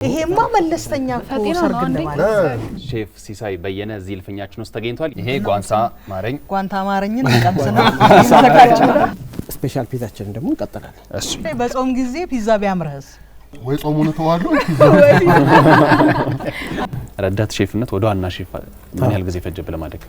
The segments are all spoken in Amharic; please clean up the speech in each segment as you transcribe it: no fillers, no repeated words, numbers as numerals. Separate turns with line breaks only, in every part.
ይሄማ መለስተኛ እኮ ሰርግ እንደማለት
ሼፍ ሲሳይ በየነ እዚህ ልፍኛችን ውስጥ ተገኝቷል። ይሄ ጓንሳ ማረኝን ቀምሰናል።
ስፔሻል ፒዛችን ደግሞ እንቀጥላለን።
እሺ
በጾም ጊዜ ፒዛ ቢያምርህስ
ወይ ጾሙን ተዋሉ
ረዳት ሼፍነት ወደ ዋና ሼፍ ምን ያህል ጊዜ ፈጀብህ ለማደግ?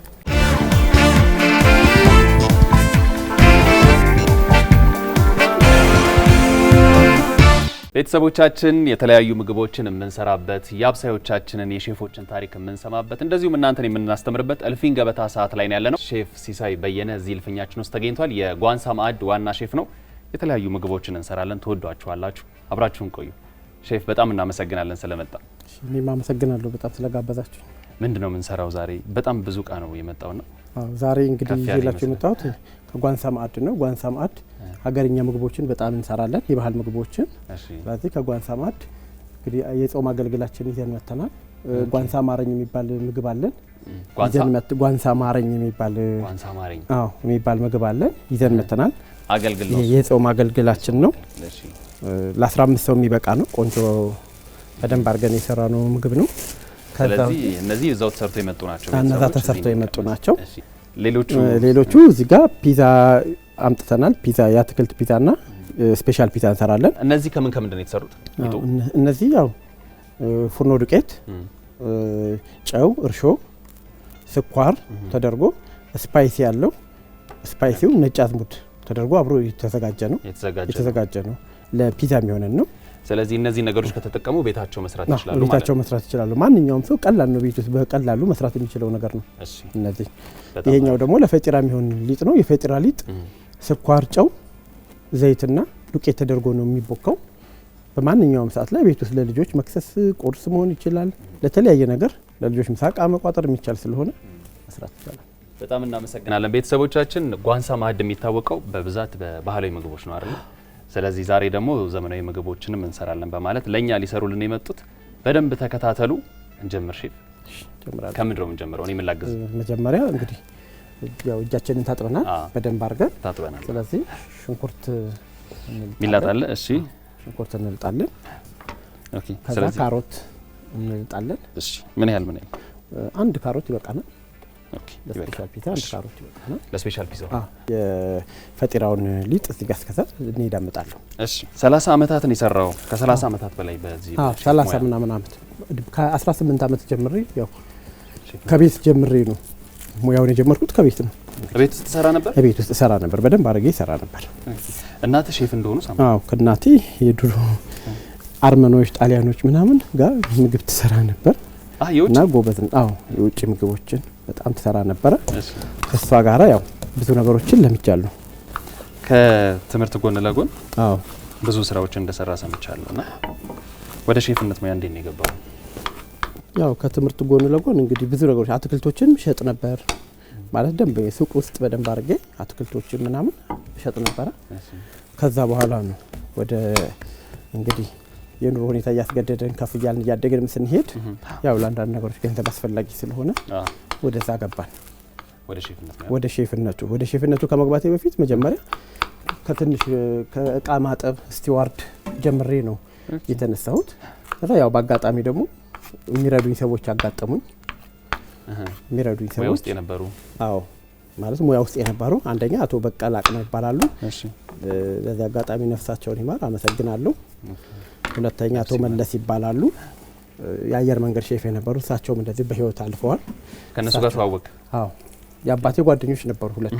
ቤተሰቦቻችን የተለያዩ ምግቦችን የምንሰራበት ያብሳዮቻችንን የሼፎችን ታሪክ የምንሰማበት እንደዚሁም እናንተን የምናስተምርበት እልፍኝ ገበታ ሰዓት ላይ ነው ያለነው። ሼፍ ሲሳይ በየነ እዚህ እልፍኛችን ውስጥ ተገኝቷል። የጓንሳ ማዕድ ዋና ሼፍ ነው። የተለያዩ ምግቦችን እንሰራለን። ተወዷቸዋላችሁ። አብራችሁን ቆዩ። ሼፍ በጣም እናመሰግናለን ስለመጣ።
እኔም አመሰግናለሁ በጣም ስለጋበዛችሁ።
ምንድነው የምንሰራው ዛሬ? በጣም ብዙ ቃ ነው የመጣውና
ዛሬ እንግዲህ ይዤላችሁ የመጣሁት ከጓንሳ ማዕድ ነው። ጓንሳ ማዕድ ሀገርኛ ምግቦችን በጣም እንሰራለን፣ የባህል ምግቦችን። ስለዚህ ከጓንሳ ማዕድ እንግዲህ የጾም አገልግላችን ይዘን መተናል። ጓንሳ ማረኝ የሚባል ምግብ አለን። ጓንሳ ማረኝ የሚባል የሚባል ምግብ አለን ይዘን መተናል።
አገልግል ነው፣
የጾም አገልግላችን ነው። ለ15 ሰው የሚበቃ ነው። ቆንጆ በደንብ አድርገን የሰራነው ምግብ ነው።
ስለዚህ እነዚህ እዛው ተሰርቶ የመጡ ናቸው።
እነዛ ተሰርቶ የመጡ ናቸው።
ሌሎቹ
እዚህ ጋር ፒዛ አምጥተናል። ፒዛ የአትክልት ፒዛና ስፔሻል ፒዛ እንሰራለን።
እነዚህ ከምን ነው የተሰሩት?
እነዚህ ያው ፉርኖ ዱቄት፣ ጨው፣ እርሾ፣ ስኳር ተደርጎ ስፓይሲ ያለው ስፓይሲው ነጭ አዝሙድ ተደርጎ አብሮ የተዘጋጀ ነው። ለፒዛ የሚሆነን ነው።
ስለዚህ እነዚህ ነገሮች ከተጠቀሙ ቤታቸው መስራት ይችላሉ ማለት ነው።
ቤታቸው መስራት ይችላሉ። ማንኛውም ሰው ቀላል ነው፣ ቤት ውስጥ በቀላሉ መስራት የሚችለው ነገር ነው።
እሺ
እነዚህ ይሄኛው ደግሞ ለፈጢራ የሚሆን ሊጥ ነው። የፈጢራ ሊጥ ስኳር፣ ጨው፣ ዘይትና ዱቄት ተደርጎ ነው የሚቦካው። በማንኛውም ሰዓት ላይ ቤት ውስጥ ለልጆች መክሰስ፣ ቁርስ መሆን ይችላል። ለተለያየ ነገር ለልጆች ምሳቃ መቋጠር የሚቻል ስለሆነ መስራት ይችላል።
በጣም እናመሰግናለን። ቤተሰቦቻችን ጓንሳ ማዕድ የሚታወቀው በብዛት በባህላዊ ምግቦች ነው አይደል? ስለዚህ ዛሬ ደግሞ ዘመናዊ ምግቦችንም እንሰራለን በማለት ለኛ ሊሰሩልን የመጡት በደንብ ተከታተሉ። እንጀምር ሼፍ። ከምንድነው የምንጀምረው? እኔ ምን ላግዝ?
መጀመሪያ እንግዲህ ያው እጃችንን ታጥበናል፣ በደንብ አድርገን
ታጥበናል።
ስለዚህ ሽንኩርት
ሚላጣለ። እሺ
ሽንኩርት እንልጣለን።
ኦኬ።
ከዛ ካሮት እንልጣለን።
እሺ ምን ያህል
አንድ ካሮት ይበቃናል።
ኦኬ።
ለስፔሻል ፒዛ አንድ ካሮት ይበቃናል።
ለስፔሻል ፒዛ
የፈጢራውን ሊጥ እዚህ ጋር እስከዛ እንሄዳምጣለሁ።
እሺ 30 አመታትን የሰራው ከ30 አመታት በላይ በዚህ
30 ምናምን አመት ከ18 አመት ጀምሬ ያው ከቤት ጀምሬ ነው ሙያውን የጀመርኩት። ከቤት ነው።
ቤት ውስጥ ሰራ ነበር።
ቤት ውስጥ ሰራ ነበር። በደንብ አድርጌ ሰራ ነበር።
እናት ሼፍ እንደሆኑ ሰማ?
አዎ ከእናቴ የድሮ አርመኖች፣ ጣሊያኖች ምናምን ጋር ምግብ ትሰራ ነበር። እና ጎበዝ ነው። አዎ የውጭ ምግቦችን በጣም ትሰራ ነበር። ከሷ ጋራ ያው ብዙ ነገሮችን ለምጃለሁ።
ከትምህርት ጎን ለጎን
አዎ
ብዙ ስራዎችን እንደሰራ ሰምቻለሁና ወደ ሼፍነት ሙያ እንዴት ነው የገባው?
ያው ከትምህርት ጎን ለጎን እንግዲህ ብዙ ነገሮች አትክልቶችን ሸጥ ነበር ማለት ደንብ ሱቅ ውስጥ በደንብ አድርጌ አትክልቶችን ምናምን ሸጥ ነበር። ከዛ በኋላ ነው ወደ እንግዲህ የኑሮ ሁኔታ እያስገደደን ከፍ እያልን እያደገን ስንሄድ ያው ለአንዳንድ ነገሮች ገንዘብ አስፈላጊ ስለሆነ ወደዛ ገባን። ወደ ሼፍነቱ ከመግባቴ በፊት መጀመሪያ ከትንሽ ከእቃ ማጠብ ስቲዋርድ ጀምሬ ነው የተነሳሁት። ከዛ ያው በአጋጣሚ ደግሞ የሚረዱኝ ሰዎች አጋጠሙኝ። የሚረዱኝ ሰዎች
ውስጥ የነበሩ
ማለት ሙያ ውስጥ የነበሩ አንደኛ አቶ በቀለ አቅና ይባላሉ። ለዚህ አጋጣሚ ነፍሳቸውን ይማር አመሰግናለሁ። ሁለተኛ አቶ መለስ ይባላሉ። የአየር መንገድ ሼፍ የነበሩ እሳቸውም እንደዚህ በህይወት አልፈዋል።
ከነሱ ጋር ተዋወቅ?
አዎ የአባቴ ጓደኞች ነበሩ ሁለቱ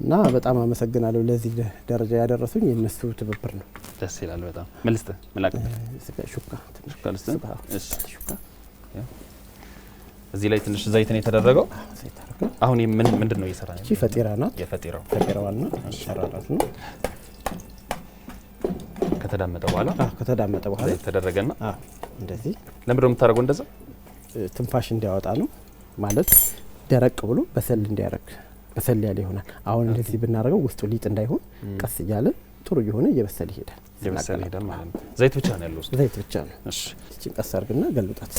እና በጣም አመሰግናለሁ። ለዚህ ደረጃ ያደረሱኝ የነሱ ትብብር ነው።
ደስ ይላል በጣም። መልስተ መላክ
ሹካ
ሹካ እዚህ ላይ ትንሽ ዘይት ነው የተደረገው። አሁን ምንድን ነው እየሰራን?
እቺ ፈጢራ ናት።
ፈጢራዋና
አሰራራት ነው።
ከተዳመጠ በኋላ ተደረገና
እንደዚህ
ለምን ነው የምታደርገው? እንደዛ
ትንፋሽ እንዲያወጣ ነው ማለት ደረቅ ብሎ በሰል በሰል ያለ ይሆናል። አሁን እንደዚህ ብናደርገው ውስጡ ሊጥ እንዳይሆን ቀስ እያለ ጥሩ የሆነ እየበሰለ ይሄዳል
ማለት ነው። ዘይት ብቻ ነው ያለው?
ዘይት ብቻ ነው። እሺ እቺን ቀስ አድርግና ገልብጣት።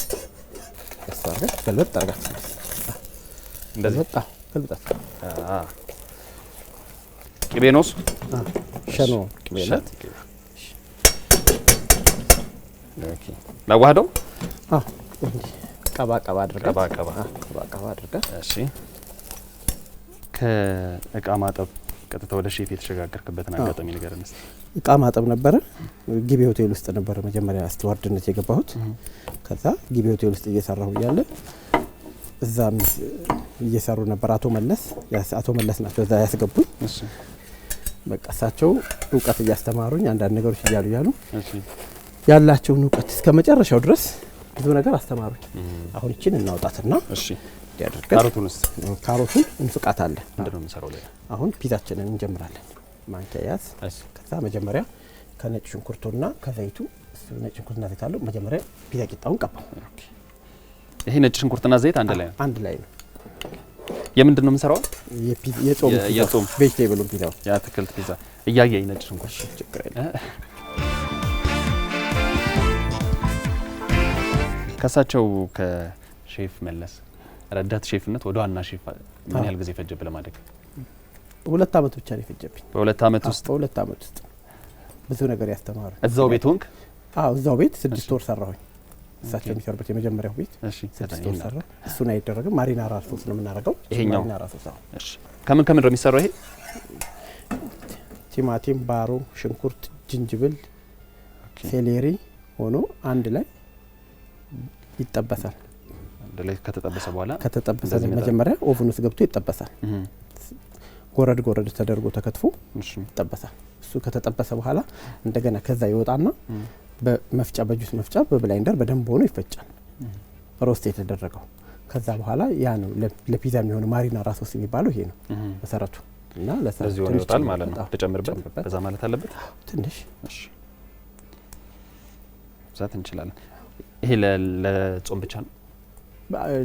ቀስ አድርገህ ገልበጥ አድርጋት። እንደዚህ ገልብጣት።
ቅቤ ነው?
ሸኖ ቅቤ ናት።
ኦኬ ላዋህደው
አዎ ቀባ አድርጋ
እሺ ከእቃ ማጠብ ቀጥታ ወደ ሼፍ የተሸጋገርክበትን አጋጣሚ ንገረን እስቲ
እቃ ማጠብ ነበረ ጊቤ ሆቴል ውስጥ ነበር መጀመሪያ ስቱዋርድነት የገባሁት ከዛ ጊቤ ሆቴል ውስጥ እየሰራሁ ያለ እዛም እየሰሩ ነበር አቶ መለስ ናቸው እዛ ያስገቡኝ
እሺ
በቃ እሳቸው እውቀት እያስተማሩኝ አንዳንድ ነገሮች እያሉ ያላቸውን እውቀት እስከ መጨረሻው ድረስ ብዙ ነገር አስተማሩኝ አሁን እቺን እናውጣትና
እሺ
ያደርጋል ካሮቱን እንፍቃታለን
ምንድነው የምንሰራው ላይ
አሁን ፒዛችንን እንጀምራለን ማንኪያ ያዝ ከዛ መጀመሪያ ከነጭ ሽንኩርቱና ከዘይቱ ነጭ ሽንኩርትና ዘይት አለው መጀመሪያ ፒዛ ቂጣውን ቀባው
ይሄ ነጭ ሽንኩርትና ዘይት አንድ ላይ ነው የምንድነው የምንሰራው የጾም
ቬጂቴብል ፒዛ
የአትክልት ፒዛ እያየኝ ነጭ ሽንኩርት
ችግር የለም
ከሳቸው ከሼፍ መለስ ረዳት ሼፍነት ወደ ዋና ሼፍ ምን ያህል ጊዜ ፈጀብህ ለማደግ
2 አመት ብቻ ነው የፈጀብኝ
በ2 አመት ውስጥ
ብዙ ነገር ያስተማሩ
እዛው ቤት ሆንክ
እዛው ቤት 6 ወር ሰራሁኝ እሳቸው የሚሰሩበት የመጀመሪያው ቤት
እሺ
6 ወር ሰራ እሱን አይደረግም ማሪናራ ሶስ ነው የምናደርገው
ይሄኛው
ማሪናራ ሶስ
እሺ ከምን ነው የሚሰራው ይሄ
ቲማቲም ባሮ ሽንኩርት ጅንጅብል ሴሌሪ ሆኖ አንድ ላይ ይጠበሳል
አንድ ላይ ከተጠበሰ በኋላ
መጀመሪያ ኦቨን ውስጥ ገብቶ ይጠበሳል ጎረድ ተደርጎ ተከትፎ ይጠበሳል እሱ ከተጠበሰ በኋላ እንደገና ከዛ ይወጣና በመፍጫ በጁስ መፍጫ በብላይንደር በደንብ ሆኖ ይፈጫል ሮስት የተደረገው ከዛ በኋላ ያ ነው ለፒዛ የሚሆነ ማሪናራ ሶስ የሚባለው ይሄ ነው መሰረቱ እና
ለዚህ ሆኖ ይወጣል ማለት ነው ተጨምርበት በዛ ማለት አለበት
ትንሽ
እሺ ዛት እንችላለን ይሄ ለጾም ብቻ ነው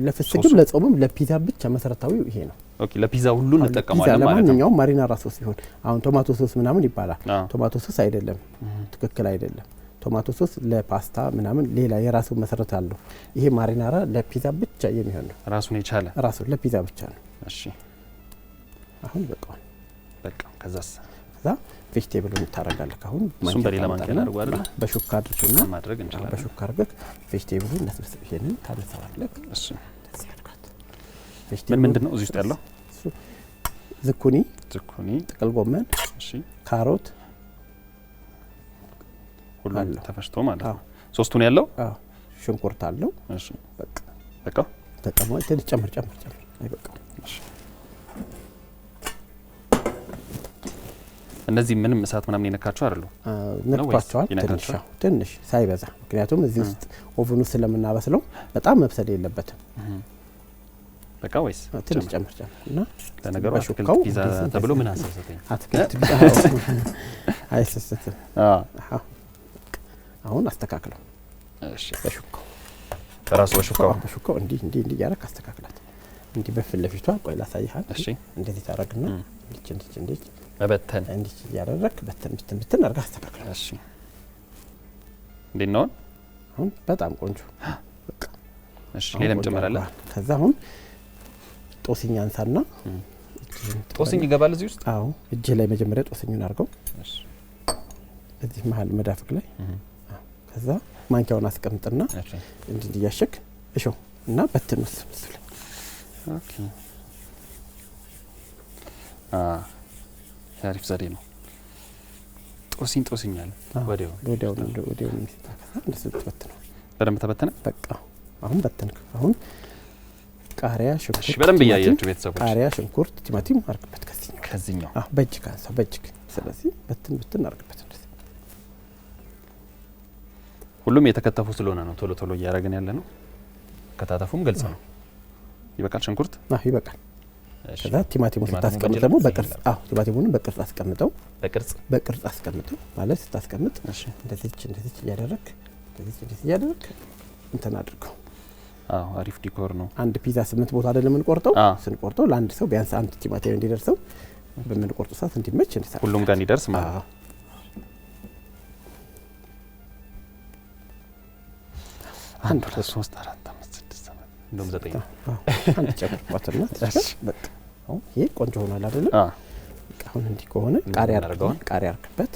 ለፍስግም ለጾምም ለፒዛ ብቻ መሰረታዊው ይሄ ነው
ኦኬ ለፒዛ ሁሉ እንጠቀማለን ማለት ነው
ለማንኛውም ማሪናራ ሶስ ሲሆን አሁን ቶማቶ ሶስ ምናምን ይባላል ቶማቶ ሶስ አይደለም ትክክል አይደለም ቶማቶ ሶስ ለፓስታ ምናምን ሌላ የራሱ መሰረት አለው ይሄ ማሪናራ ለፒዛ ብቻ የሚሆን ነው
ራሱን የቻለ
ራሱ ለፒዛ ብቻ ነው
እሺ
አሁን በቃ
ከዛ
ቬጂቴብሉን ታረጋለህ አሁን
እሱም በሌላ ማንኪያ አድርጎ አይደል
በሹካ አድርጎና
ማድረግ እንችላለን
በሹካ አድርገህ ቬጂቴብሉን ለስለስ ይሄንን ታነሳዋለህ
እሺ ምንድነው እዚህ ውስጥ ያለው
ዝኩኒ ጥቅል ጎመን
እሺ
ካሮት
ሁሉ ተፈጭቶ ማለት ነው ሶስቱ ነው ያለው
ሽንኩርት አለው
እሺ በቃ
ተቀመጥ ጨምር አይበቃ
እሺ እነዚህ ምንም እሳት ምናምን የነካቸው አይደሉ
ነክቷቸዋል ትንሽ ሳይበዛ ምክንያቱም እዚህ ውስጥ ኦቨኑ ስለምናበስለው በጣም መብሰል የለበትም
በቃ ወይስ
ትንሽ ጨምር እና
ለነገሩ አትክልት ፒዛ ተብሎ ምን አሰሰተኝ
አትክልት ፒዛ አይሰሰትም አሁን አስተካክለው
እሺ
በሹካው እንዲህ ያረክ አስተካክላት እንዲህ በፊት ለፊቷ ቆይ ላሳይሃል
እሺ
እንደዚህ ታረግና እንዲህ
መበተን
እንዲህ ያደረክ በተን አርጋ አስተካክለው
እሺ እንዴት ነው
አሁን በጣም ቆንጆ በቃ
እሺ ሌላም ጨምራለሁ
ከዛ አሁን ጦስኝ አንሳና
ጦስኝ ይገባል እዚህ ውስጥ
አዎ እጄ ላይ መጀመሪያ ጦስኙን አርገው
እሺ
እዚህ መሃል መዳፍክ ላይ ከዛ ማንኪያውን አስቀምጥና እንዲህ ያሽክ እሾ እና በትንስ መስለ
ኦኬ ታሪፍ ዘዴ ነው ጦስኝ አለ ወዲያው
የሚስተካከል እንደሱ ተበተነ
በደንብ ተበተነ
በቃ አሁን በተንክ አሁን ቃሪያ ሽንኩርት
እሺ በደንብ ያያችሁ ቤተሰቦች
ቃሪያ ሽንኩርት ቲማቲም አርግበት
ከዚህኛው
በእጅ ካንሳ በእጅ ስለዚህ በትን አርግበት እንደዚህ
ሁሉም የተከተፉ ስለሆነ ነው ቶሎ እያደረግን ያለ ነው ከታተፉም ግልጽ ነው ይበቃል ሽንኩርት
ይበቃል ከዛ ቲማቲሙን ስታስቀምጥ ደግሞ በቅርጽ ቲማቲሙን በቅርጽ አስቀምጠው በቅርጽ አስቀምጠው ማለት ስታስቀምጥ እንደዚህ እያደረክ እንትን አድርገው
አሪፍ ዲኮር ነው
አንድ ፒዛ 8 ቦታ አይደለም እንቆርጠው ስንቆርጠው ለአንድ ሰው ቢያንስ አንድ ቲማቲም እንዲደርሰው በምንቆርጠው ሰዓት እንዲመች እንዲሰራ
ሁሉም ጋር እንዲደርስ ማለት ነው አንድ 2 3 4 5 6 7 እንደውም 9
አንድ ጨምርባትና በቃ ይሄ ቆንጆ ሆኗል አይደል አሁን እንዲህ ከሆነ ቃሪያ አርግበት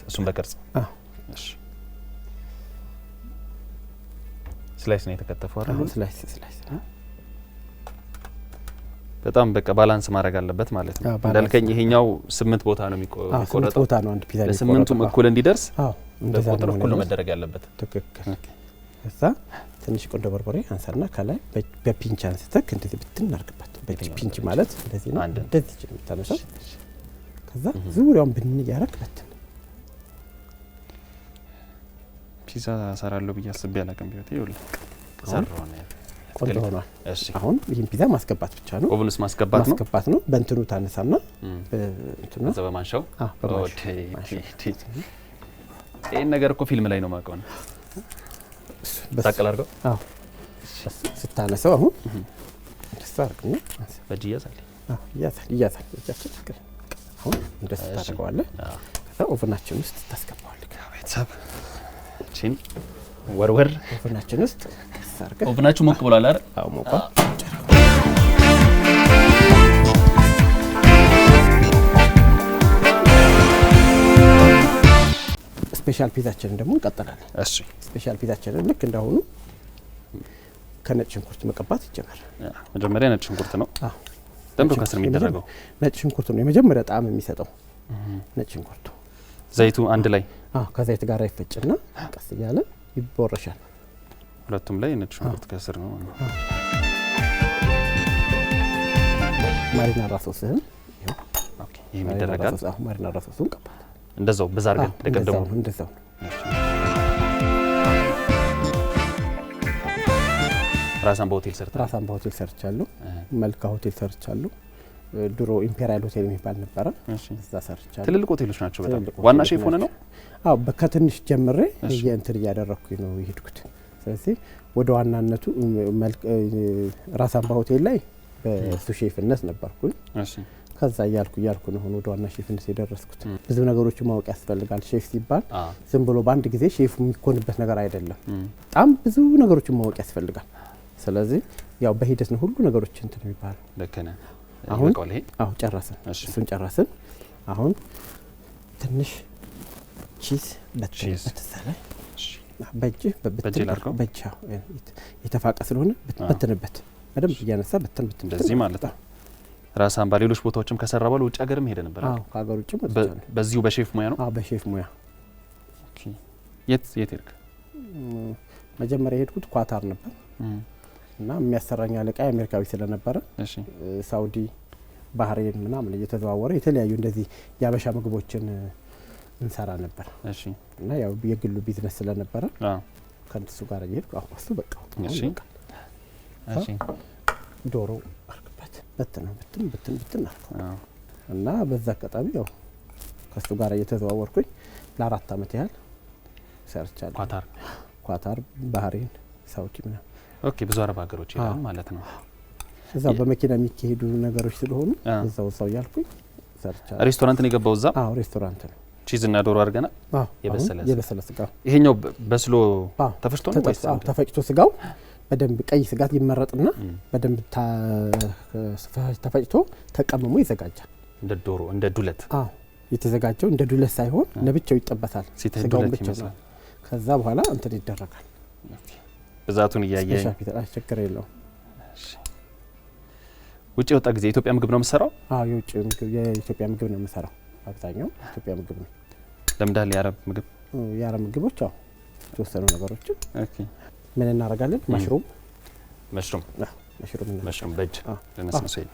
እሱም በቅርጽ
እሺ
ስላይስ ነው የተከተፈው አይደል?
ስላይስ
በጣም በቃ ባላንስ ማድረግ አለበት ማለት ነው። እንዳልከኝ ይሄኛው 8 ቦታ ነው የሚቆረጠው። 8
ቦታ ነው አንድ ፒዛ የሚቆረጠው።
ለስምንቱም እኩል እንዲደርስ
እንደዛ
ቁጥር እኩል ነው መደረግ ያለበት።
ትክክል። ከዛ ትንሽ ቆንጆ በርበሬ አንሳና ከላይ በፒንች አንስተክ እንደዚህ ብትናርግበት። በፒንች ማለት እንደዚህ ነው። እንደዚህ የምታነሳው ከዛ ዙሪያውን ብን ያረክበት።
ፒዛ ሰራለሁ ብዬ አስቤ አላውቅም። ቢሆን ይኸውልህ ሰራው ነው
ቆንጆ ሆኗል። እሺ አሁን ይሄን ፒዛ ማስገባት ብቻ ነው።
ኦቨንስ ማስገባት ነው።
በእንትኑ ታነሳና በእንትኑ
በማንሻው
ኦኬ።
ይሄን ነገር እኮ ፊልም ላይ ነው ማቀው ነው። ታቀል አድርገው።
አዎ ስታነሳው አሁን እንደዛ አድርግና
በእጅ ይያዛል።
ይያዛል። እጃችን ትክክል። አሁን እንደዛ ታደርገዋለህ። ከዛ ኦቨናችን ውስጥ ታስገባዋለህ።
ቤተሰብ እቺን ወርወር
ኦቨናችን ውስጥ ታስርገ።
ኦቨናችሁ ሞቅ ብሏል አይደል?
አዎ ሞቋል። ስፔሻል ፒዛችንን ደግሞ እንቀጥላለን።
እሺ
ስፔሻል ፒዛችንን ልክ እንዳሁኑ ከነጭ ሽንኩርት መቀባት ይጀምራል።
መጀመሪያ ነጭ ሽንኩርት ነው። ደንብ ከስር የሚደረገው
ነጭ ሽንኩርት ነው የመጀመሪያ ጣዕም የሚሰጠው ነጭ ሽንኩርቱ።
ዘይቱ አንድ ላይ
ከዘይት ጋር ይፈጭና ቀስ እያለ ይቦረሻል።
ሁለቱም ላይ ነጭ ሽንኩርት ከስር ነው።
ማሪናራ ሶስህን
ይሄ ይደረጋል።
ማሪናራ ሶስን ቀባት
እንደዛው በዛ አድርገን ለቀደሙ
እንደዛው
ራሳን በሆቴል
ሰርቻለሁ። መልካ ሆቴል ሰርቻለሁ። ድሮ ኢምፔሪያል ሆቴል የሚባል ነበረ። እዛ ሰርቻለሁ።
ትልልቅ ሆቴሎች ናቸው በጣም። ዋና ሼፍ ሆነ ነው?
አዎ ከትንሽ ጀምሬ የእንትን እያደረኩኝ ነው የሄድኩት። ስለዚህ ወደ ዋናነቱ ራሳን በሆቴል ላይ በሱ ሼፍነት ነበርኩኝ። ከዛ እያልኩ ነው ወደ ዋና ሼፍነት የደረስኩት። ብዙ ነገሮችን ማወቅ ያስፈልጋል። ሼፍ ሲባል ዝም ብሎ በአንድ ጊዜ ሼፍ የሚኮንበት ነገር አይደለም። በጣም ብዙ ነገሮችን ማወቅ ያስፈልጋል። ስለዚህ ያው በሂደት ነው ሁሉ ነገሮች እንትን የሚባለው።
ልክ ነህ።
አሁን ጨረስን። እሱን ጨረስን። አሁን ትንሽ ቺዝ በተሰለ በእጅ የተፋቀ ስለሆነ በትንበት በደንብ እያነሳ በትን
እንደዚህ ማለት ነው። ራሳን በሌሎች ቦታዎችም ከሰራ በኋላ ውጭ ሀገርም ሄደ ነበር።
ከሀገር ውጭ
በዚሁ በሼፍ ሙያ ነው።
በሼፍ ሙያ።
የት ሄድክ?
መጀመሪያ የሄድኩት ኳታር ነበር እና የሚያሰራኝ አለቃ አሜሪካዊ ስለነበረ ሳውዲ፣ ባህሬን ምናምን እየተዘዋወረ የተለያዩ እንደዚህ ያበሻ ምግቦችን እንሰራ ነበር። እና ያው የግሉ ቢዝነስ ስለነበረ ከእሱ ጋር እየሄድኩ እሱ በቃ ዶሮ አርግበት በትን አልኩ እና በዛ አጋጣሚ ያው ከሱ ጋር እየተዘዋወርኩኝ ለ4 አመት ያህል ሰርቻለሁ። ኳታር፣ ባህሬን፣ ሳውዲ ምናምን።
ኦኬ ብዙ አረብ ሀገሮች ይላል ማለት ነው።
እዛው በመኪና የሚካሄዱ ነገሮች ስለሆኑ እዛው ያልኩኝ ሰርቻለሁ።
ሬስቶራንት ነው የገባው እዛ?
ሬስቶራንት ነው።
ቺዝ እና ዶሮ አድርገና
የበሰለ ስጋ።
ይሄኛው በስሎ ተፈጭቶ ነው ወይስ?
ተፈጭቶ ስጋው በደንብ ቀይ ስጋት ይመረጥና በደንብ ተፈጭቶ ተቀምሞ ይዘጋጃል።
እንደ ዶሮ እንደ ዱለት።
የተዘጋጀው እንደ ዱለት ሳይሆን ለብቻው ይጠበሳል። ስጋው ብቻ ነው። ከዛ በኋላ እንትን ይደረጋል።
ብዛቱን እያየ
ችግር የለውም።
ውጭ የወጣ ጊዜ የኢትዮጵያ ምግብ ነው የምሰራው?
የውጭ ምግብ የኢትዮጵያ ምግብ ነው የምሰራው። አብዛኛው ኢትዮጵያ ምግብ ነው።
ለምዳል የአረብ ምግብ?
የአረብ ምግቦች የተወሰኑ ነገሮችን ምን እናደርጋለን? መሽሩም
በእጅ ለነስነሰይ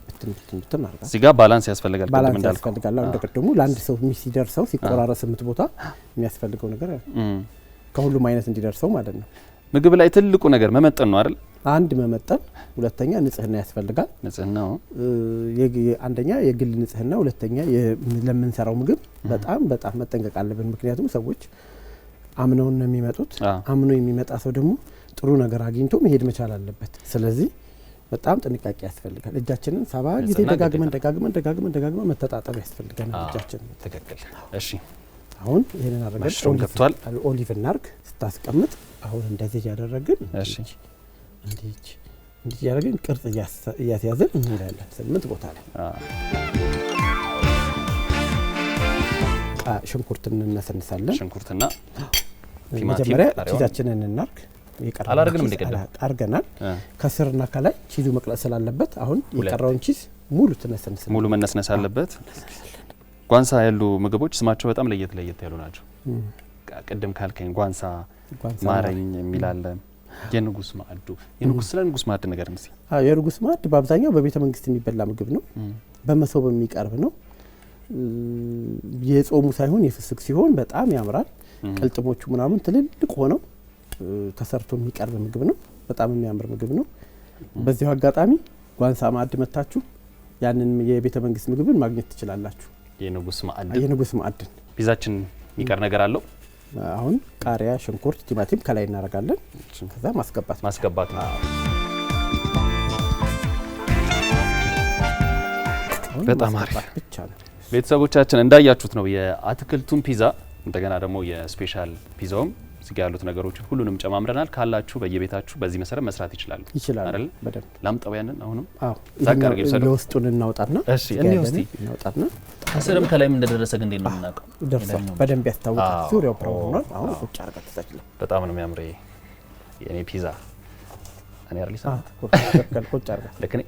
ብትን አድርጋ
እዚህ ጋር ባላንስ ያስፈልጋል።
ባላንስ ያስፈልጋል። እንደ ቅድሙ ለአንድ ሰው ሲደርሰው ሲቆራረስ 8 ቦታ የሚያስፈልገው ነገር ከሁሉም አይነት እንዲደርሰው ማለት ነው።
ምግብ ላይ ትልቁ ነገር መመጠን ነው አይደል?
አንድ መመጠን፣ ሁለተኛ ንጽህና ያስፈልጋል።
ንጽህናው
አንደኛ የግል ንጽህና፣ ሁለተኛ ለምንሰራው ምግብ በጣም መጠንቀቅ አለብን። ምክንያቱም ሰዎች አምነውን ነው የሚመጡት። አምኖ የሚመጣ ሰው ደግሞ ጥሩ ነገር አግኝቶ መሄድ መቻል አለበት። ስለዚህ በጣም ጥንቃቄ ያስፈልጋል። እጃችንን 7 ጊዜ ደጋግመን መተጣጠብ ያስፈልገናል እጃችንን።
ትክክል። እሺ
አሁን ይሄንን
አድርገን
ኦሊቭ እናርግ። ስታስቀምጥ አሁን እንደዚህ ያደረግን እንዲህ ያደረግን ቅርጽ እያስያዝን እንሄዳለን 8 ቦታ ላይ። ሽንኩርት እንነሰንሳለን።
ሽንኩርትና
መጀመሪያ ቺዛችንን እናርግ። የቀረው
አላረግንም እንደቀደም
አርገናል ከስርና ከላይ ቺዙ መቅለጥ ስላለበት አሁን የቀረውን ቺዝ ሙሉ መነስነስ
አለበት ጓንሳ ያሉ ምግቦች ስማቸው በጣም ለየት ያሉ ናቸው ቅድም ካልከኝ ጓንሳ ማረኝ የሚላል የንጉስ ማዕዱ ስለ ንጉስ ማዕድ ነገር እንሲ
የንጉስ ማዕድ በአብዛኛው በቤተ መንግስት የሚበላ ምግብ ነው በመሶብ የሚቀርብ ነው የጾሙ ሳይሆን የፍስክ ሲሆን በጣም ያምራል ቅልጥሞቹ ምናምን ትልልቅ ሆነው ተሰርቶ የሚቀርብ ምግብ ነው በጣም የሚያምር ምግብ ነው በዚሁ አጋጣሚ ጓንሳ ማዕድ መታችሁ ያንን የቤተ መንግስት ምግብን ማግኘት ትችላላችሁ የንጉስ ማዕድ ፒዛችን
የሚቀር ነገር አለው
አሁን ቃሪያ ሽንኩርት ቲማቲም ከላይ እናረጋለን ከዛ ማስገባት ነው
በጣም አሪፍ ብቻ ነው ቤተሰቦቻችን እንዳያችሁት ነው የአትክልቱን ፒዛ እንደገና ደግሞ የስፔሻል ፒዛውም እዚህ ያሉት ነገሮች ሁሉንም ጨማምረናል ካላችሁ በየቤታችሁ በዚህ መሰረት መስራት ይችላል አይደል
በደንብ
ላምጣውያንን አሁንም
ዛቀርግ ይሰራል የውስጡን እናውጣና
እሺ እንዴ እናውጣና ከስርም ከላይም እንደደረሰ ግን እንዴት ነው እናቀው
ደርሷል በደንብ ያስታውቃል ዙሪያው ብራውን ሆኗል አሁን ቁጭ አርጋ ተሰክለ
በጣም ነው የሚያምር የኔ ፒዛ እኔ አርሊሳ
ቁጭ አርጋ
ለከኔ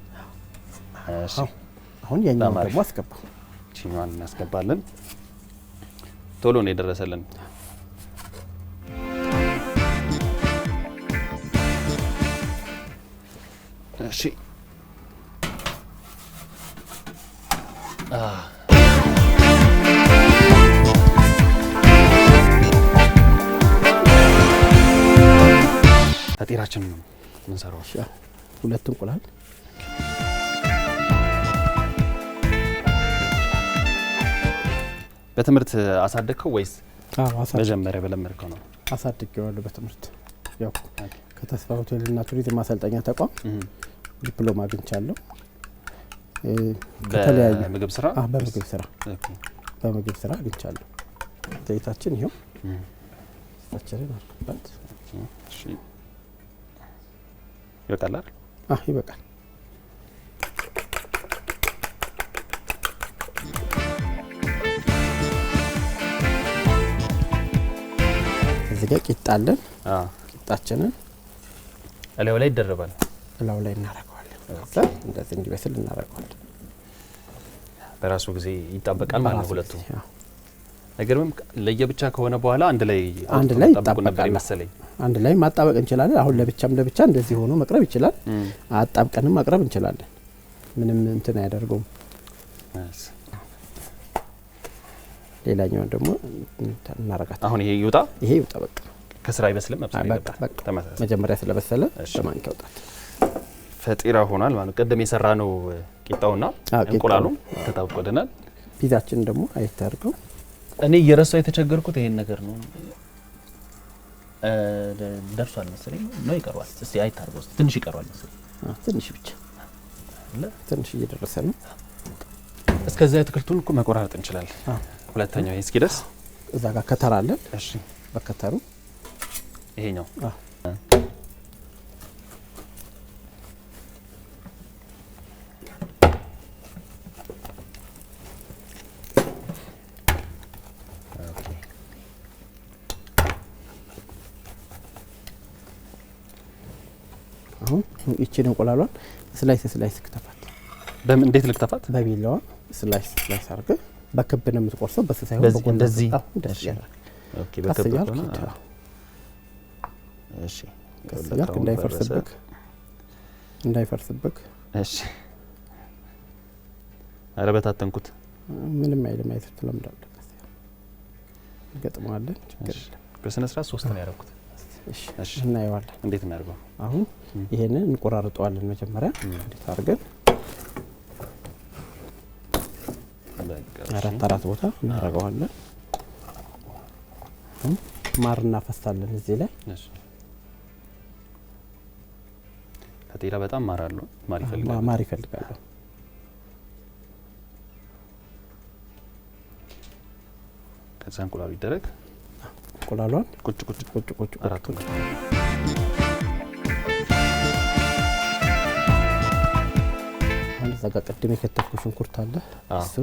እሺ አሁን ያኛው ደግሞ አስገባው
ቺኛዋን እናስገባለን ቶሎ ነው የደረሰልን እሺ ፈጢራችን ምን ሰራው
ሁለት እንቁላል
በትምህርት አሳደግከው ወይስ መጀመሪያ በለመድከው ነው
አሳድጌዋለሁ በትምህርት ያው ከተስፋ ሆቴልና ቱሪዝም ማሰልጠኛ ተቋም ዲፕሎማ አግኝቻለሁ ከተለያየ
በምግብ ስራ
በምግብ ስራ አግኝቻለሁ ዘይታችን ይሄው ታችረን አርኩበት
እሺ ይበቃል
ይበቃል እዚህ ጋር ቂጣለን ቂጣችንን
እላው ላይ ይደረባል
እላው ላይ እናረጋዋለን እንደዚህ እንዲበስል እናረጋዋለን
በራሱ ጊዜ ይጣበቃል ማለት ነው ሁለቱ ነገርም ለየብቻ ከሆነ በኋላ አንድ ላይ ይጣበቃል መሰለኝ
አንድ ላይ ማጣበቅ እንችላለን አሁን ለብቻ እንደዚህ ሆኖ መቅረብ ይችላል አጣብቀንም ማቅረብ እንችላለን ምንም እንትን አያደርገውም ሌላኛው ደግሞ እናረጋት
አሁን ይሄ ይውጣ በቃ ከስራ አይበስልም
መጀመሪያ ስለበሰለ በማንኪያ ወጣት
ፈጢራ ሆኗል ማለት ቀደም የሰራ ነው ቂጣውና እንቁላሉ ተጣብቆልናል
ፒዛችን ደግሞ አይታርገው
እኔ እየረሳው የተቸገርኩት ይሄን ነገር ነው ደርሷል መሰለኝ ነው ይቀርዋል እስቲ አይታርገው ትንሽ ይቀርዋል መሰለኝ
ትንሽ ብቻ ትንሽ እየደረሰ ነው
እስከዛ አትክልቱን እኮ መቆራረጥ እንችላለን ሁለተኛው እስኪ ደስ
እዛ ጋር ከተራለን
እሺ
በከተሩ
ይሄኛው
አሁን እቺን እንቁላሏን ስላይስ ከተፋት
በምን እንዴት ልክተፋት
በቢላዋ ስላይስ አርገ በክብ ነው የምትቆርሰው በስሳይው
በጎን እንደዚህ ኦኬ በክብ ነው እሺ
ከዚያ እንዳይፈርስብክ እሺ
አረበታተንኩት
ምንም አይልም አይተለምዳለህ ከዚያ ገጥሟለን ችግር የለም
በስነ ስርዓት 3 ነው ያደረኩት
እሺ እናየዋለን
እንዴት እናርገው
አሁን ይሄንን እንቆራርጠዋለን መጀመሪያ እንዴት አድርገን አራት ቦታ እናረጋዋለን ማር እናፈሳለን እዚህ ላይ
እሺ ፈጢራ በጣም ማር አለው
ማር ይፈልጋል
ከዛ እንቁላሉ ይደረግ
እንቁላሏን ቁጭ
አራቱ
አንድ ዘጋ ቀድሜ ከተፈኩ ሽንኩርት አለ እሱ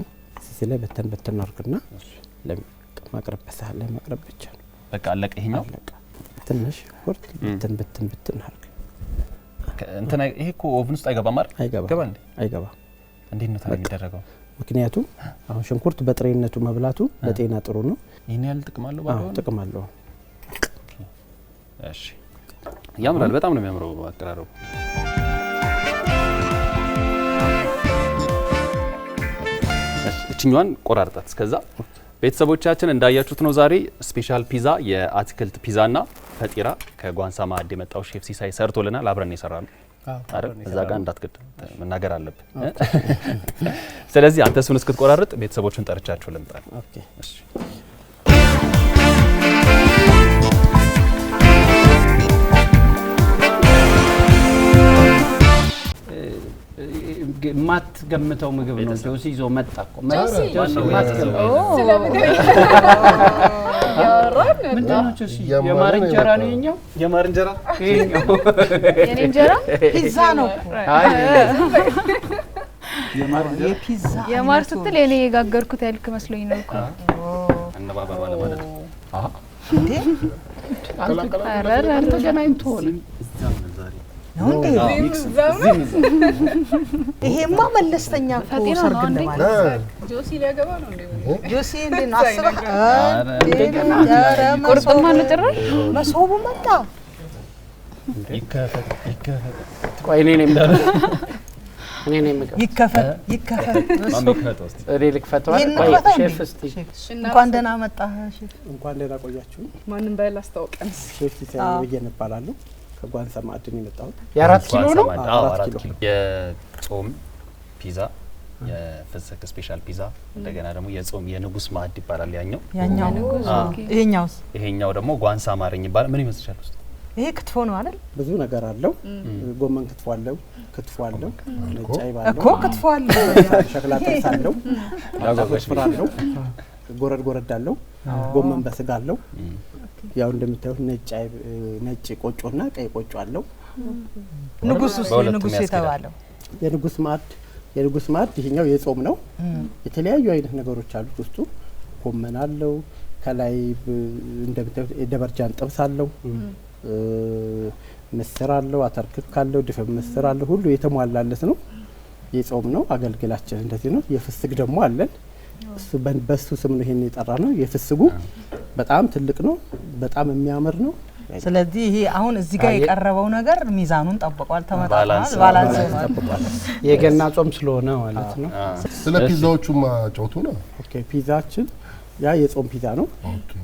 እዚህ ላይ በተን አርግና ለማቅረብ በሳለ ማቅረብ ብቻ ነው
በቃ አለቀ ይሄኛው
ትንሽ ሽንኩርት ብትን አድርግ።
እንትና ይሄ እኮ ኦቭን ውስጥ አይገባም አይደል?
አይገባ እንዴ? አይገባ።
እንዴት ነው ታዲያ የሚደረገው?
ምክንያቱም አሁን ሽንኩርት በጥሬነቱ መብላቱ ለጤና ጥሩ ነው።
ይሄን ያህል ጥቅም አለው ባለው?
ጥቅም አለው።
እሺ ያምራል። በጣም ነው የሚያምረው አቀራረቡ። እችኛዋን ቆራርጣት። እስከዛ ቤተሰቦቻችን እንዳያችሁት ነው ዛሬ ስፔሻል ፒዛ የአትክልት ፒዛና ፈጢራ ከጓንሳ ማዕድ የመጣው ሼፍ ሲሳይ ሰርቶልናል። አብረን የሰራነው አይደል? እዛ ጋር እንዳትገድ መናገር አለብን። ስለዚህ አንተ እሱን እስክትቆራርጥ ቤተሰቦቹን ጠርቻችሁ ልምጣ።
ኦኬ
እሺ።
ማት ገምተው ምግብ ነው ጆሲ ይዞ መጣ እኮ ምንድነው ጆሲ? የማር እንጀራ ነው የኛው?
የማር እንጀራ
የኛው
የኔ እንጀራ
ፒዛ ነው እኮ።
አይ
የፒዛ
የማር ስትል የኔ የጋገርኩት ያልክ መስሎኝ ነው እኮ።
አነባበሩ አለ ማለት ነው።
እንዴ
አንተ ገናኝቶ
ነው እንዴ? ይሄማ መለስተኛ እኮ ሰርግ እንደማለት።
ጆሲ ሊያገባ ነው እንዴ?
ጆሲ እንዴ ነው አስበህ?
ቁርጥማ ነው ጭራሽ
መሶቡ መጣ።
ይከፈት
ቆይ እኔ ነኝ ምግብ
ይከፈት
ማሚከፈት ውስጥ
እኔ ልክፈተው አይደል? ቆይ ሼፍ እስቲ
እንኳን ደህና መጣህ ሼፍ።
እንኳን ደህና ቆያችሁ።
ማንን ባይል አስተዋውቀን።
ሼፍ ሲሳይ በየነ እባላለሁ። ከጓንሳ ማዕድ ነው የመጣሁት።
የ4 ኪሎ ነው?
አዎ 4 ኪሎ የጾም ፒዛ፣ የፍስክ ስፔሻል ፒዛ፣ እንደገና ደግሞ የጾም የንጉስ ማዕድ ይባላል ያኛው። ይሄኛው ደግሞ ጓንሳ ማረኝ ይባላል። ምን ይመስልሻል ውስጥ?
ይሄ ክትፎ ነው አይደል?
ብዙ ነገር አለው። ጎመን ክትፎ አለው፣ ነጭ አይብ አለው
እኮ ክትፎ አለ፣
ሸክላ ጥብስ አለው፣ ፍርፍር አለው፣ ጎረድ አለው፣ ጎመን በስጋ አለው። ያው እንደምታዩት ነጭ ቆጮና ቀይ ቆጮ አለው።
ንጉስ የተባለው የንጉስ ማዕድ ይሄኛው የጾም ነው። የተለያዩ አይነት ነገሮች አሉት ውስጡ። ጎመን አለው፣ ከላይ እንደምታዩት የደበርጃን ጥብስ አለው፣ ምስር አለው፣ አተርክክ አለው፣ ድፍን ምስር አለው። ሁሉ የተሟላለት ነው። የጾም ነው። አገልግላችን እንደዚህ ነው። የፍስግ ደግሞ አለን። እሱ በሱ ስም ነው ይሄን የጠራ ነው። የፍስጉ በጣም ትልቅ ነው። በጣም የሚያምር ነው። ስለዚህ ይሄ አሁን እዚህ ጋር የቀረበው ነገር ሚዛኑን ጠብቋል፣ ተመጣጣናል፣ ባላንስ ሆኗል።
የገና ጾም ስለሆነ ማለት ነው።
ስለ ፒዛዎቹማ ጫውቱ ነው።
ኦኬ ፒዛችን ያ የጾም ፒዛ ነው።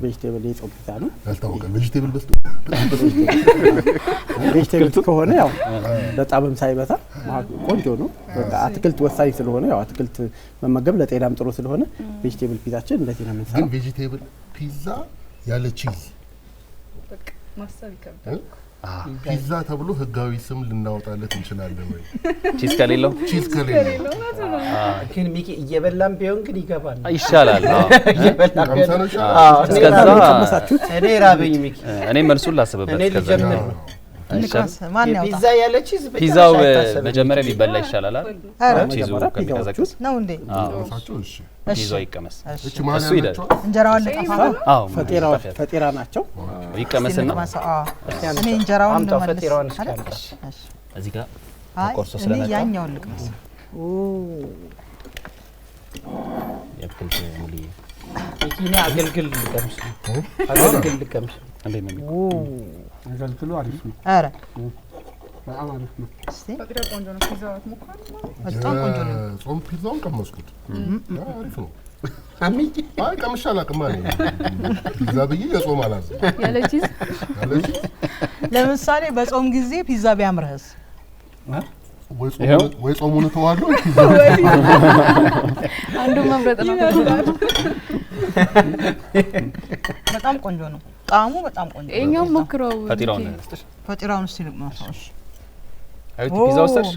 ቬጂቴብል የጾም ፒዛ ነው።
ያልታወቀ ቬጂቴብል በስቶ
ቬጂቴብል ከሆነ ያው በጣምም ሳይበዛ ቆንጆ ነው። በቃ አትክልት ወሳኝ ስለሆነ ያው አትክልት መመገብ ለጤናም ጥሩ ስለሆነ ቬጂቴብል ፒዛችን እንደዚህ ነው የምንሰራው።
ግን ቬጂቴብል ፒዛ ያለ ቺዝ
በቃ ማሰብ ይከብዳል።
ፒዛ ተብሎ ህጋዊ ስም ልናወጣለት እንችላለን ወይ?
ቺዝ ከሌለው
ግን ሚኪ እየበላም ቢሆን ግን ይገባል
ይሻላል።
እስከዛ
እኔ ራበኝ ሚኪ።
እኔ መልሱን ላስብበት።
እኔ ልጀምር ነው።
ማን ያውጣ?
ፒዛ ያለ ቺዝ
ፒዛው መጀመሪያ ቢበላ ይሻላል አይደል? ቺዙ ከሚቀዘቅዝ
ነው እንዴ?
እሺ
ፒዛው ይቀመስ።
እቺ ማን
እሱ ይደል?
እንጀራውን ልጠፋ።
አዎ
ፈጢራ ናቸው።
ይቀመስና
እኔ እንጀራውን
አምጣው
ልመልስ
ፈጢራውን
አይደል?
እዚህ ጋር
አይ
ቆርሶ
እኔ
ስለመጣ
ያኛውን ልቅመስ።
የአትክልት ሙሉ
ሚኪ አገልግል ልቀምስ
እንዴት ነው?
አገልግሉ አሪፍ ነው።
አረ
በጣም አሪፍ ነው።
እስቲ
ፈጢራ ቆንጆ ነው። ፒዛው አትሞክረው?
በጣም ቆንጆ ነው።
ጾም ፒዛውን ቀመስኩት። አሪፍ ነው።
ሚኪ
አይ ቀምሻ አላውቅም ማለት ፒዛ ብዬ የጾም አላዘም
ያለ ቺዝ
ለምሳሌ በጾም ጊዜ ፒዛ ቢያምርህስ?
ወይ ጾሙን ተዋለው ፒዛ
አንዱ መምረጥ ነው።
በጣም ቆንጆ ነው። ጣዕሙ በጣም ቆንጆ ነው።
እኛም ሞክረው
ፈጢራውን ነስተሽ
ፈጢራውን እስቲ ልቅመሰው። እሺ
አይ ፒዛ ወሰሽ?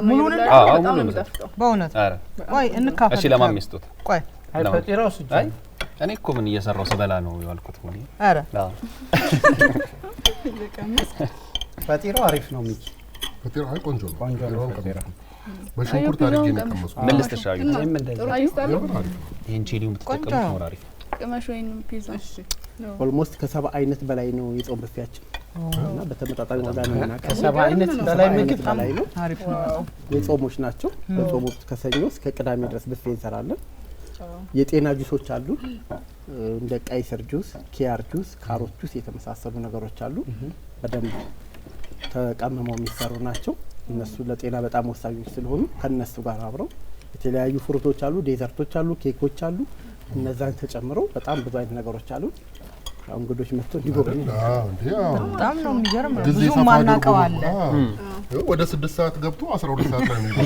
ሙሉን
በጣም ነው የሚጣፍጠው።
በእውነት
አረ
ቆይ እንካፈል።
እሺ ለማን ሚስጡት?
ቆይ
አይ ፈጢራው
አይ እኔ እኮ ምን እየሰራው ስበላ ነው ያልኩት ነው።
አረ
ፈጢራው አሪፍ ነው ሚኪ።
ፈጢራ አይ ቆንጆ ነው።
ቆንጆ ነው ፈጢራ።
በሽንኩርት አድርጌ ነው የቀመስኩት።
ምን ልስጥሽ? አይ
እኔም እንደዛ
ጥሩ ቴስት አለው።
ይሄን ቺሊው የምትጠቀሙት ነው አሪፍ።
ቅመሽ ወይንም ፒዛ
እሺ
ኦልሞስት ከ70 አይነት በላይ ነው የጾም ብፌያችን እና በተመጣጣኝ ዋጋ ነው የምናቀርበው።
ከ70 አይነት በላይ ምግብ
በላይ ነው።
አሪፍ ነው።
የጾሞች ናቸው። በጾም ወቅት ከሰኞ እስከ ቅዳሜ ድረስ ብፌ እንሰራለን። የጤና ጁሶች አሉ። እንደ ቀይ ስር ጁስ፣ ኪያር ጁስ፣ ካሮት ጁስ የተመሳሰሉ ነገሮች አሉ። በደንብ ተቀምመው የሚሰሩ ናቸው። እነሱ ለጤና በጣም ወሳኞች ስለሆኑ ከነሱ ጋር አብረው የተለያዩ ፍሩቶች አሉ፣ ዴዘርቶች አሉ፣ ኬኮች አሉ። እነዛን ተጨምረው በጣም ብዙ አይነት ነገሮች አሉ። ያው እንግዶች መጥተው እንዲጎበኙ
በጣም ነው የሚገርም።
ጊዜ
ብዙ
ሰፋ
ማናቀው አለ።
ወደ 6 ሰዓት ገብቶ 12 ሰዓት ላይ ነው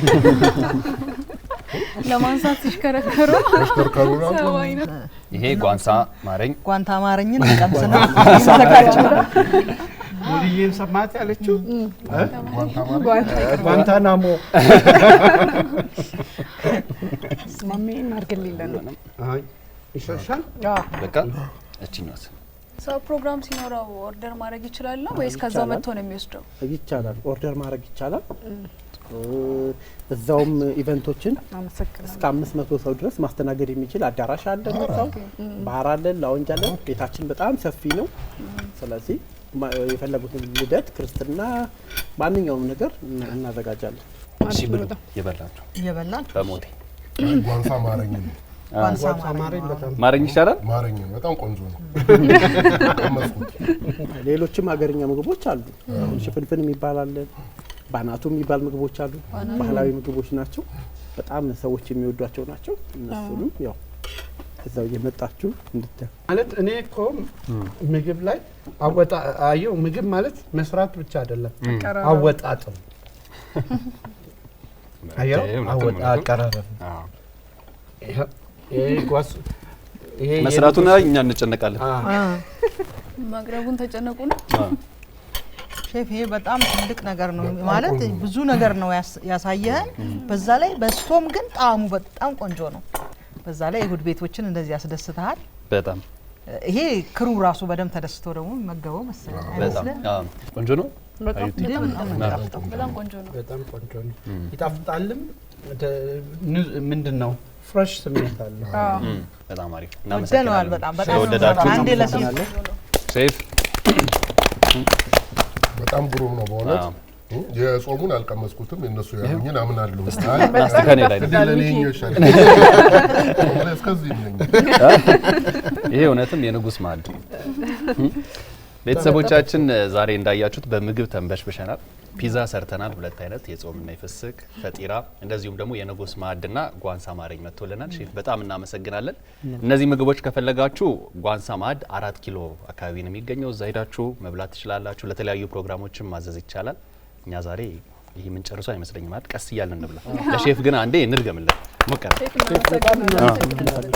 ለማንሳት ሲሽከረከሩ
ተሽከርካሪ ራሱ
ሰው አይነት
ይሄ ጓንሳ ማረኝ
ጓንታ አማርኝን ቀምስ ነው ይዘጋጅ።
ሙልዬን ሰማት ያለችው
ጓንታማሪ
ጓንታናሞ
ማሜን አድርግልኝ ነው።
አይ ይሻሻል።
በቃ እቺኛስ
ሰው ፕሮግራም ሲኖረው ኦርደር ማድረግ ይችላል ነው ወይስ ከዛው
ይቻላል።
መጥቶ ነው የሚወስደው?
ይቻላል። ኦርደር ማድረግ ይቻላል። እዛውም ኢቨንቶችን
አመሰግናለሁ።
እስከ 500 ሰው ድረስ ማስተናገድ የሚችል አዳራሽ አለ። እዛው ባህር አለ፣ ላውንጅ አለ። ቤታችን በጣም ሰፊ ነው። ስለዚህ የፈለጉትን ልደት፣ ክርስትና፣ ማንኛውም ነገር እናዘጋጃለን።
እሺ ብሉ የበላችሁ
እየበላን
በሞቴ
ጓንሳ ማረኝ ነው
ጓንሳ
አማረኝ በጣም
ማረኝ ይሻላል።
ማረኝ ነው በጣም ቆንጆ ነው። ቀመስኩት።
ሌሎችም ሀገርኛ ምግቦች አሉ። ሽፍንፍን የሚባል አለ፣ ባናቱ የሚባል ምግቦች አሉ። ባህላዊ ምግቦች ናቸው። በጣም ሰዎች የሚወዷቸው ናቸው። እነሱንም ያው እዛው እየመጣችሁ
ማለት እኔ እኮ ምግብ ላይ አየው ምግብ ማለት መስራት ብቻ አይደለም፣ አወጣጥ ነው። አየው አቀራረብ ይሄ
መስራቱና እኛ እንጨነቃለን።
ማቅረቡን ተጨነቁ ነው።
ሼፍ ይሄ በጣም ትልቅ ነገር ነው ማለት ብዙ ነገር ነው ያሳየህን። በዛ ላይ በስቶም ግን ጣዕሙ በጣም ቆንጆ ነው። በዛ ላይ የእሁድ ቤቶችን እንደዚህ ያስደስተሃል
በጣም
ይሄ ክሩ ራሱ በደንብ ተደስቶ ደግሞ መገበው መሰለኝ
በጣም
አይመስልም?
ቆንጆ ነው።
በጣም
በጣም ቆንጆ ነው።
በጣም ቆንጆ ነው። ይጣፍጣልም። ምንድን ነው ፍሬሽ ስሜት አለ።
በጣም አሪፍ
ወደነዋል።
እናመሰግናለን።
በጣም በጣም
ስለወደዳችሁ
አንዴ ለሰው
ሼፍ
በጣም ግሩም ነው በእውነት። የጾሙን አልቀመስኩትም። የእነሱ ያሉኝን አምናለሁ።
ከኔ ላይ ነው።
ለኔ ይሻላል። እስከዚህ ነኝ።
ይሄ እውነትም የንጉስ ማዕድ። ቤተሰቦቻችን ዛሬ እንዳያችሁት በምግብ ተንበሽብሸናል። ፒዛ ሰርተናል፣ 2 አይነት የጾምና የፍስክ ፈጢራ፣ እንደዚሁም ደግሞ የንጉስ ማዕድና ጓንሳ ማረኝ መጥቶልናል። ሼፍ በጣም እናመሰግናለን። እነዚህ ምግቦች ከፈለጋችሁ ጓንሳ ማዕድ 4 ኪሎ አካባቢ ነው የሚገኘው። እዛ ሄዳችሁ መብላት ትችላላችሁ። ለተለያዩ ፕሮግራሞችም ማዘዝ ይቻላል። እኛ ዛሬ ይሄ ምን ጨርሶ አይመስለኝም ማለት ቀስ እያልን እንብላ። ለሼፍ ግን አንዴ እንድገምለት ሞከረ።
ሼፍ እናመሰግናለን።